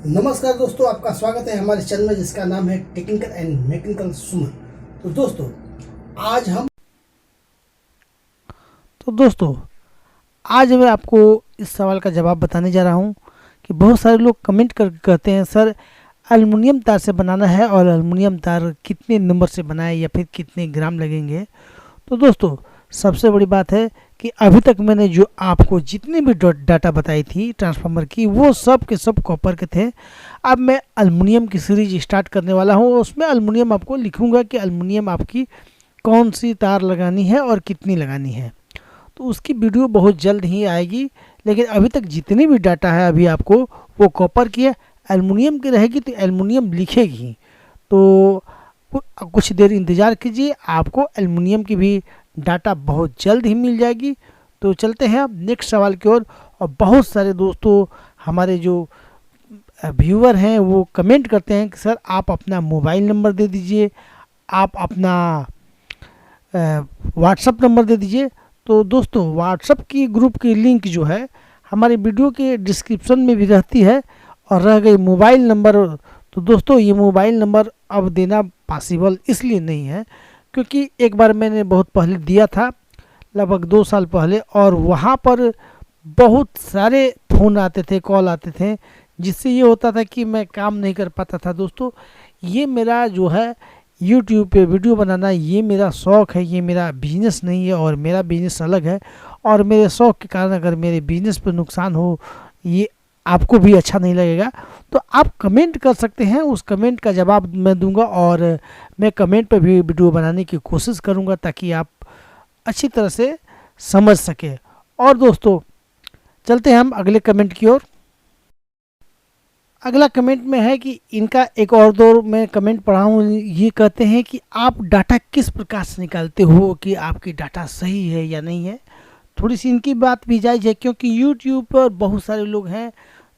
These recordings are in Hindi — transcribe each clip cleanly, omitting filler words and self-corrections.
नमस्कार दोस्तों, आपका स्वागत है हमारे चैनल में जिसका नाम है टेक्निकल एंड मैकेनिकल सुमन। तो दोस्तों आज मैं आपको इस सवाल का जवाब बताने जा रहा हूं कि बहुत सारे लोग कमेंट कर कहते हैं सर एल्युमिनियम तार से बनाना है और एल्युमिनियम तार कितने नंबर से बनाए या फिर कितने ग्राम लगेंगे। तो दोस्तों सबसे बड़ी बात है कि अभी तक मैंने जो आपको जितने भी डाटा बताई थी ट्रांसफार्मर की वो सब के सब कॉपर के थे। अब मैं एल्युमिनियम की सीरीज स्टार्ट करने वाला हूँ। उसमें एल्युमिनियम आपको लिखूंगा कि एल्युमिनियम आपकी कौन सी तार लगानी है और कितनी लगानी है। तो उसकी वीडियो बहुत जल्द ही आएगी, लेकिन अभी तक जितनी भी डाटा है अभी आपको वो कॉपर की है। एल्युमिनियम की रहेगी तो एल्युमिनियम लिखेगी, तो कुछ देर इंतज़ार कीजिए, आपको एल्युमिनियम की भी डाटा बहुत जल्द ही मिल जाएगी। तो चलते हैं अब नेक्स्ट सवाल की ओर। और बहुत सारे दोस्तों हमारे जो व्यूअर हैं वो कमेंट करते हैं कि सर आप अपना मोबाइल नंबर दे दीजिए, आप अपना व्हाट्सअप नंबर दे दीजिए। तो दोस्तों व्हाट्सअप की ग्रुप की लिंक जो है हमारे वीडियो के डिस्क्रिप्शन में भी रहती है। और रह गई मोबाइल नंबर, तो दोस्तों ये मोबाइल नंबर अब देना पॉसिबल इसलिए नहीं है क्योंकि एक बार मैंने बहुत पहले दिया था, लगभग 2 साल पहले, और वहाँ पर बहुत सारे फ़ोन आते थे, कॉल आते थे, जिससे ये होता था कि मैं काम नहीं कर पाता था। दोस्तों ये मेरा जो है YouTube पे वीडियो बनाना ये मेरा शौक़ है, ये मेरा बिजनेस नहीं है। और मेरा बिजनेस अलग है, और मेरे शौक़ के कारण अगर मेरे बिजनेस पर नुकसान हो ये आपको भी अच्छा नहीं लगेगा। तो आप कमेंट कर सकते हैं, उस कमेंट का जवाब मैं दूंगा और मैं कमेंट पर भी वीडियो बनाने की कोशिश करूंगा ताकि आप अच्छी तरह से समझ सके। और दोस्तों चलते हैं हम अगले कमेंट की ओर। अगला कमेंट में है कि इनका एक और दो मैं कमेंट पढ़ा हूँ। ये कहते हैं कि आप डाटा किस प्रकार से निकालते हो कि आपकी डाटा सही है या नहीं है। थोड़ी सी इनकी बात भी जायज़ है क्योंकि YouTube पर बहुत सारे लोग हैं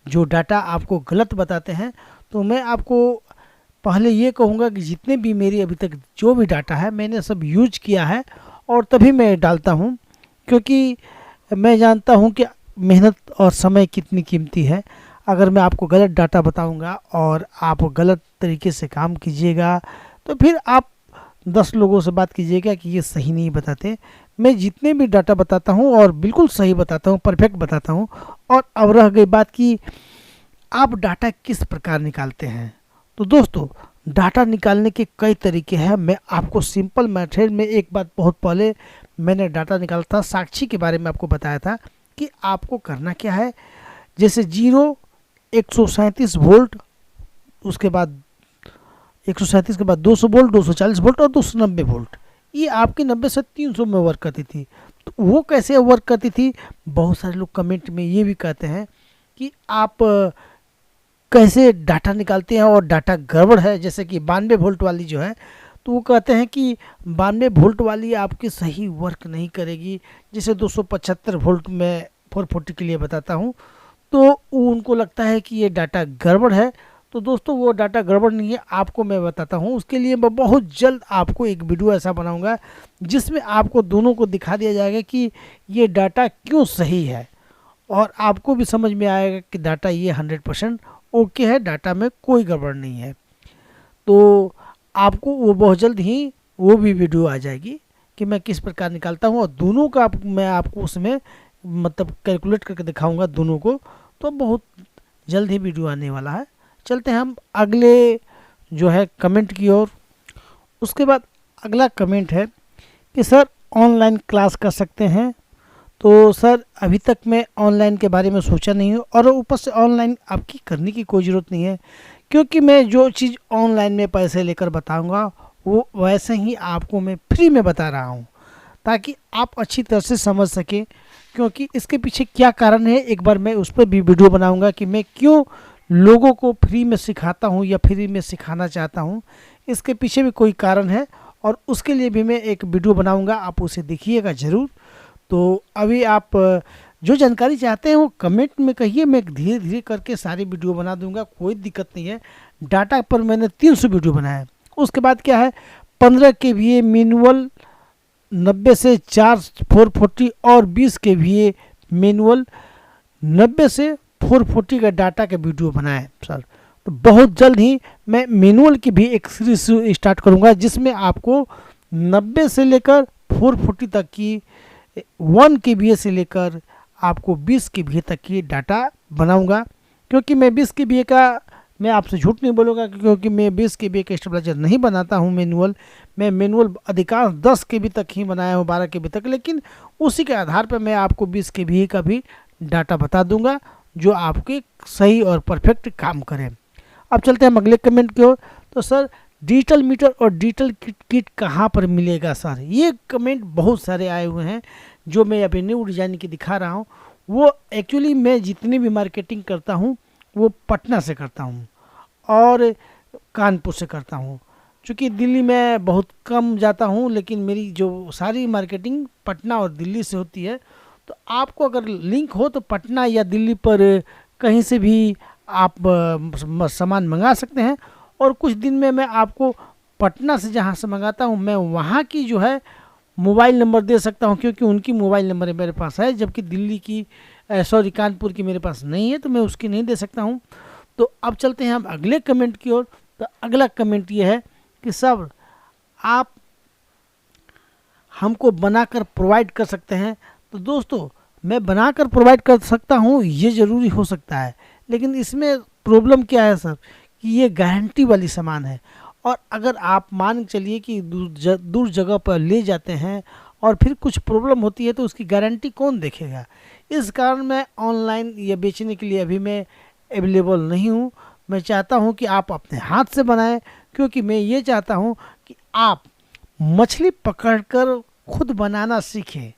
जो डाटा आपको गलत बताते हैं। तो मैं आपको पहले ये कहूँगा कि जितने भी मेरी अभी तक जो भी डाटा है मैंने सब यूज किया है और तभी मैं डालता हूँ, क्योंकि मैं जानता हूँ कि मेहनत और समय कितनी कीमती है। अगर मैं आपको गलत डाटा बताऊँगा और आप गलत तरीके से काम कीजिएगा तो फिर आप 10 लोगों से बात कीजिएगा कि ये सही नहीं बताते। मैं जितने भी डाटा बताता हूँ और बिल्कुल सही बताता हूँ, परफेक्ट बताता हूँ। और अब रह गई बात कि आप डाटा किस प्रकार निकालते हैं। तो दोस्तों डाटा निकालने के कई तरीके हैं। मैं आपको सिंपल मेथड में एक बात बहुत पहले मैंने डाटा निकाला था, साक्षी के बारे में आपको बताया था कि आपको करना क्या है। जैसे 137 वोल्ट, उसके बाद 137 के बाद 200 वोल्ट, 240 वोल्ट और 290 वोल्ट, ये आपकी 90 से 300 में वर्क करती थी। तो वो कैसे वर्क करती थी, बहुत सारे लोग कमेंट में ये भी कहते हैं कि आप कैसे डाटा निकालते हैं और डाटा गड़बड़ है। जैसे कि 92 वोल्ट वाली जो है, तो वो कहते हैं कि 92 वोल्ट वाली आपकी सही वर्क नहीं करेगी। जैसे 275 वोल्ट में 440 के लिए बताता हूँ, तो उनको लगता है कि ये डाटा गड़बड़ है। तो दोस्तों वो डाटा गड़बड़ नहीं है, आपको मैं बताता हूँ। उसके लिए मैं बहुत जल्द आपको एक वीडियो ऐसा बनाऊंगा जिसमें आपको दोनों को दिखा दिया जाएगा कि ये डाटा क्यों सही है, और आपको भी समझ में आएगा कि डाटा ये 100% ओके है, डाटा में कोई गड़बड़ नहीं है। तो आपको वो बहुत जल्द ही वो भी वीडियो आ जाएगी कि मैं किस प्रकार निकालता हूँ, और दोनों का मैं आपको उसमें मतलब कैलकुलेट करके दिखाऊँगा दोनों को। तो बहुत जल्द ही वीडियो आने वाला है। चलते हैं हम अगले जो है कमेंट की ओर। उसके बाद अगला कमेंट है कि सर ऑनलाइन क्लास कर सकते हैं। तो सर अभी तक मैं ऑनलाइन के बारे में सोचा नहीं हूँ, और ऊपर से ऑनलाइन आपकी करने की कोई ज़रूरत नहीं है, क्योंकि मैं जो चीज़ ऑनलाइन में पैसे लेकर बताऊँगा वो वैसे ही आपको मैं फ्री में बता रहा हूँ ताकि आप अच्छी तरह से समझ सकें। क्योंकि इसके पीछे क्या कारण है एक बार मैं उस पर भी वीडियो बनाऊँगा कि मैं क्यों लोगों को फ्री में सिखाता हूँ या फ्री में सिखाना चाहता हूँ। इसके पीछे भी कोई कारण है और उसके लिए भी मैं एक वीडियो बनाऊँगा, आप उसे देखिएगा ज़रूर। तो अभी आप जो जानकारी चाहते हैं वो कमेंट में कहिए, मैं धीरे धीरे करके सारी वीडियो बना दूंगा, कोई दिक्कत नहीं है। डाटा पर मैंने 300 वीडियो बनाया है। उसके बाद क्या है 15 kVA मैनुअल, 90 से 4 440 और 20 kVA मैनुअल, 90 से 440 का डाटा का वीडियो बनाएं सर। तो बहुत जल्द ही मैं मैनुअल की भी एक सीरीज स्टार्ट करूंगा जिसमें आपको 90 से लेकर 440 तक की 1 kbps से लेकर आपको 20 kbps तक की डाटा बनाऊंगा। क्योंकि मैं 20 kbps का, मैं आपसे झूठ नहीं बोलूँगा, क्योंकि मैं 20 kbps का स्टेबलाइजर नहीं बनाता हूँ मैनुअल। मैं मैनुअल अधिकांश 10 kbps तक ही बनाया हूँ, 12 kbps तक, लेकिन उसी के आधार पर मैं आपको 20 kbps का भी डाटा बता दूंगा जो आपके सही और परफेक्ट काम करें। अब चलते हैं हम अगले कमेंट की ओर। तो सर डिजिटल मीटर और डिजिटल किट कहाँ पर मिलेगा सर? ये कमेंट बहुत सारे आए हुए हैं जो मैं अभी न्यू डिजाइन की दिखा रहा हूँ। वो एक्चुअली मैं जितनी भी मार्केटिंग करता हूँ वो पटना से करता हूँ और कानपुर से करता हूँ। चूँकि दिल्ली में बहुत कम जाता हूँ, लेकिन मेरी जो सारी मार्केटिंग पटना और दिल्ली से होती है। तो आपको अगर लिंक हो तो पटना या दिल्ली पर कहीं से भी आप सामान मंगा सकते हैं। और कुछ दिन में मैं आपको पटना से जहाँ से मंगाता हूँ मैं वहाँ की जो है मोबाइल नंबर दे सकता हूँ, क्योंकि उनकी मोबाइल नंबर मेरे पास है, जबकि दिल्ली की सॉरी कानपुर की मेरे पास नहीं है, तो मैं उसकी नहीं दे सकता हूँ। तो अब चलते हैं हम अगले कमेंट की ओर। तो अगला कमेंट ये है कि सर आप हमको बनाकर प्रोवाइड कर सकते हैं। तो दोस्तों मैं बनाकर प्रोवाइड कर सकता हूँ, ये ज़रूरी हो सकता है, लेकिन इसमें प्रॉब्लम क्या है सर कि ये गारंटी वाली सामान है। और अगर आप मान के चलिए कि दूर जगह पर ले जाते हैं और फिर कुछ प्रॉब्लम होती है तो उसकी गारंटी कौन देखेगा? इस कारण मैं ऑनलाइन ये बेचने के लिए अभी मैं अवेलेबल नहीं हूँ। मैं चाहता हूँ कि आप अपने हाथ से बनाएं, क्योंकि मैं ये चाहता हूँ कि आप मछली पकड़कर खुद बनाना सीखें,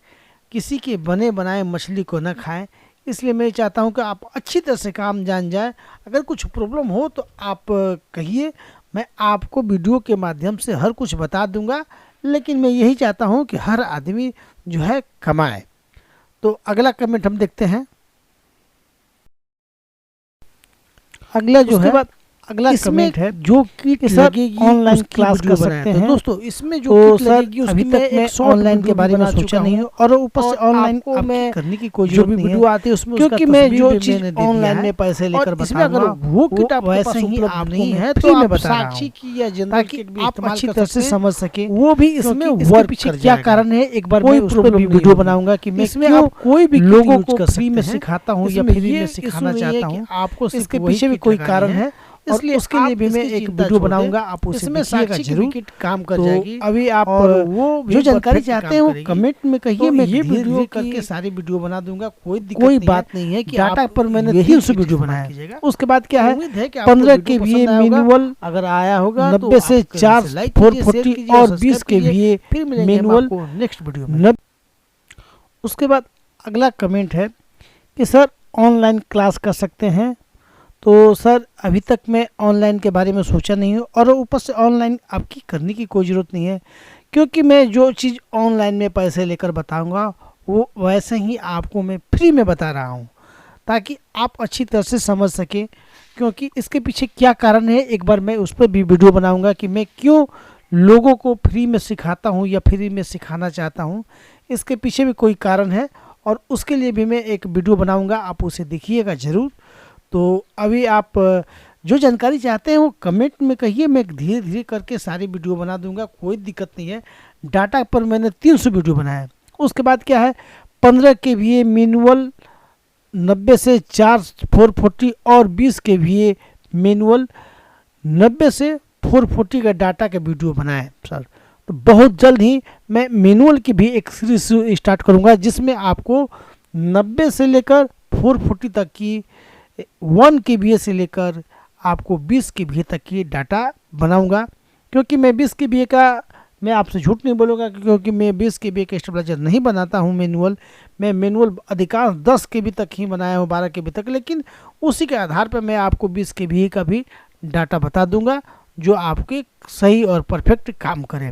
किसी के बने बनाए मछली को न खाएं। इसलिए मैं चाहता हूं कि आप अच्छी तरह से काम जान जाएं। अगर कुछ प्रॉब्लम हो तो आप कहिए, मैं आपको वीडियो के माध्यम से हर कुछ बता दूंगा। लेकिन मैं यही चाहता हूं कि हर आदमी जो है कमाए। तो अगला कमेंट हम देखते हैं। अगला जो है अगला कमेंट है जो किट लगेगी ऑनलाइन क्लास कर सकते हैं। तो दोस्तों इसमें जो किट लगेगी अभी तक मैं ऑनलाइन के बारे में सोचा नहीं है, और ऊपर से ऑनलाइन आपको करने की कोई जरूरत नहीं है। जो वीडियो आती है उसमें क्योंकि मैं जो चीज ऑनलाइन में पैसे लेकर बताऊंगा, अगर वो किट आपके पास उपलब्ध नहीं है तो मैं बता रहा हूं की या ताकि आप अच्छी तरह से समझ सके वो भी इसमें वर्क पीछे क्या कारण है। एक बार मैं उस पर भी वीडियो बनाऊंगा कि मैं इसमें कोई भी लोगों को फ्री में सिखाता हूं या फ्री में सिखाना चाहता हूं। आपको इसके पीछे भी कोई कारण है, इसलिए उसके लिए भी मैं एक वीडियो बनाऊंगा, आप उसे देखिएगा जरूर, काम कर जाएगी। अभी आप वो जो जानकारी चाहते हैं वो कमेंट में कहिए, मैं ये वीडियो करके सारी वीडियो बना दूंगा। कोई बात नहीं है कि डाटा पर मैंने 300 वीडियो बनाया। उसके बाद क्या है 15 kbps मैनुअल अगर आया होगा 90 से 440 और 20 kbps फिर मैनुअल नेक्स्ट वीडियो में। उसके बाद अगला कमेंट है कि सर ऑनलाइन क्लास कर सकते हैं। तो सर अभी तक मैं ऑनलाइन के बारे में सोचा नहीं हूँ, और ऊपर से ऑनलाइन आपकी करने की कोई ज़रूरत नहीं है, क्योंकि मैं जो चीज़ ऑनलाइन में पैसे लेकर बताऊँगा वो वैसे ही आपको मैं फ्री में बता रहा हूँ, ताकि आप अच्छी तरह से समझ सकें। क्योंकि इसके पीछे क्या कारण है एक बार मैं उस पर भी वीडियो बनाऊँगा कि मैं क्यों लोगों को फ्री में सिखाता हूँ या फ्री में सिखाना चाहता हूँ। इसके पीछे भी कोई कारण है, और उसके लिए भी मैं एक वीडियो बनाऊँगा, आप उसे देखिएगा ज़रूर। तो अभी आप जो जानकारी चाहते हैं वो कमेंट में कहिए, मैं धीरे धीरे करके सारी वीडियो बना दूंगा, कोई दिक्कत नहीं है। डाटा पर मैंने 300 वीडियो बनाया है। उसके बाद क्या है 15 kbps मैनुअल 90 से 440 और 20 kbps मैनुअल 90 से 440 का डाटा का वीडियो बनाया है सर। तो बहुत जल्द ही मैं मैनुअल की भी एक सीरीज स्टार्ट करूँगा जिसमें आपको 90 से लेकर 440 तक की 1 kbps से लेकर आपको 20 kbps तक की डाटा बनाऊंगा। क्योंकि मैं 20 kbps का, मैं आपसे झूठ नहीं बोलूँगा, क्योंकि मैं 20 kbps का स्टेबलाइजर नहीं बनाता हूँ मैनुअल। मैं मैनुअल अधिकांश 10 kbps तक ही बनाया हूँ, 12 kbps तक, लेकिन उसी के आधार पर मैं आपको 20 kbps का भी डाटा बता दूंगा जो आपके सही और परफेक्ट काम करें।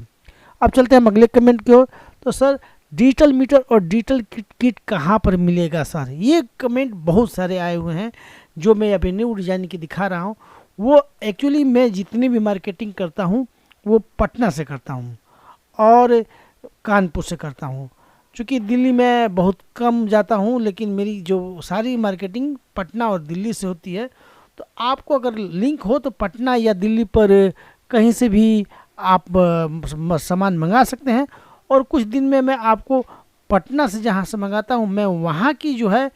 अब चलते हैं हम अगले कमेंट की ओर। तो सर डिजिटल मीटर और डिजिटल किट कहाँ पर मिलेगा सर? ये कमेंट बहुत सारे आए हुए हैं जो मैं अभी न्यू डिजाइन की दिखा रहा हूँ। वो एक्चुअली मैं जितनी भी मार्केटिंग करता हूँ वो पटना से करता हूँ और कानपुर से करता हूँ। चूँकि दिल्ली में बहुत कम जाता हूँ, लेकिन मेरी जो सारी मार्केटिंग पटना और दिल्ली से होती है। तो आपको अगर लिंक हो तो पटना या दिल्ली पर कहीं से भी आप सामान मंगा सकते हैं। और कुछ दिन में मैं आपको पटना से जहाँ से मंगाता हूँ मैं वहाँ की जो है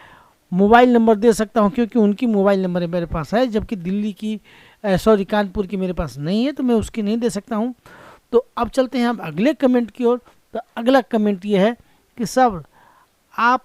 मोबाइल नंबर दे सकता हूँ, क्योंकि उनकी मोबाइल नंबर मेरे पास है, जबकि दिल्ली की सॉरी कानपुर की मेरे पास नहीं है, तो मैं उसकी नहीं दे सकता हूँ। तो अब चलते हैं हम अगले कमेंट की ओर। तो अगला कमेंट ये है कि सर आप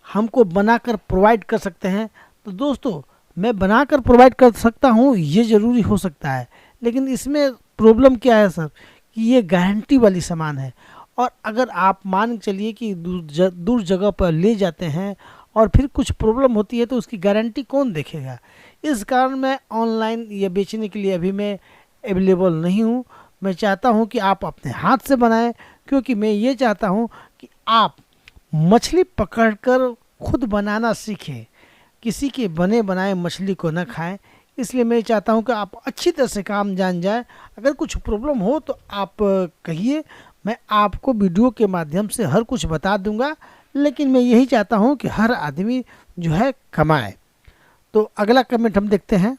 हमको बनाकर प्रोवाइड कर सकते हैं। तो दोस्तों, मैं बनाकर प्रोवाइड कर सकता हूँ, ये ज़रूरी हो सकता है, लेकिन इसमें प्रॉब्लम क्या है सर कि ये गारंटी वाली सामान है। और अगर आप मान के चलिए कि दूर जगह पर ले जाते हैं और फिर कुछ प्रॉब्लम होती है तो उसकी गारंटी कौन देखेगा। इस कारण मैं ऑनलाइन ये बेचने के लिए अभी मैं अवेलेबल नहीं हूँ। मैं चाहता हूँ कि आप अपने हाथ से बनाएं, क्योंकि मैं ये चाहता हूँ कि आप मछली पकड़कर खुद बनाना सीखें, किसी के बने बनाए मछली को न खाएं। इसलिए मैं चाहता हूं कि आप अच्छी तरह से काम जान जाएं। अगर कुछ प्रॉब्लम हो तो आप कहिए, मैं आपको वीडियो के माध्यम से हर कुछ बता दूंगा। लेकिन मैं यही चाहता हूं कि हर आदमी जो है कमाए। तो अगला कमेंट हम देखते हैं।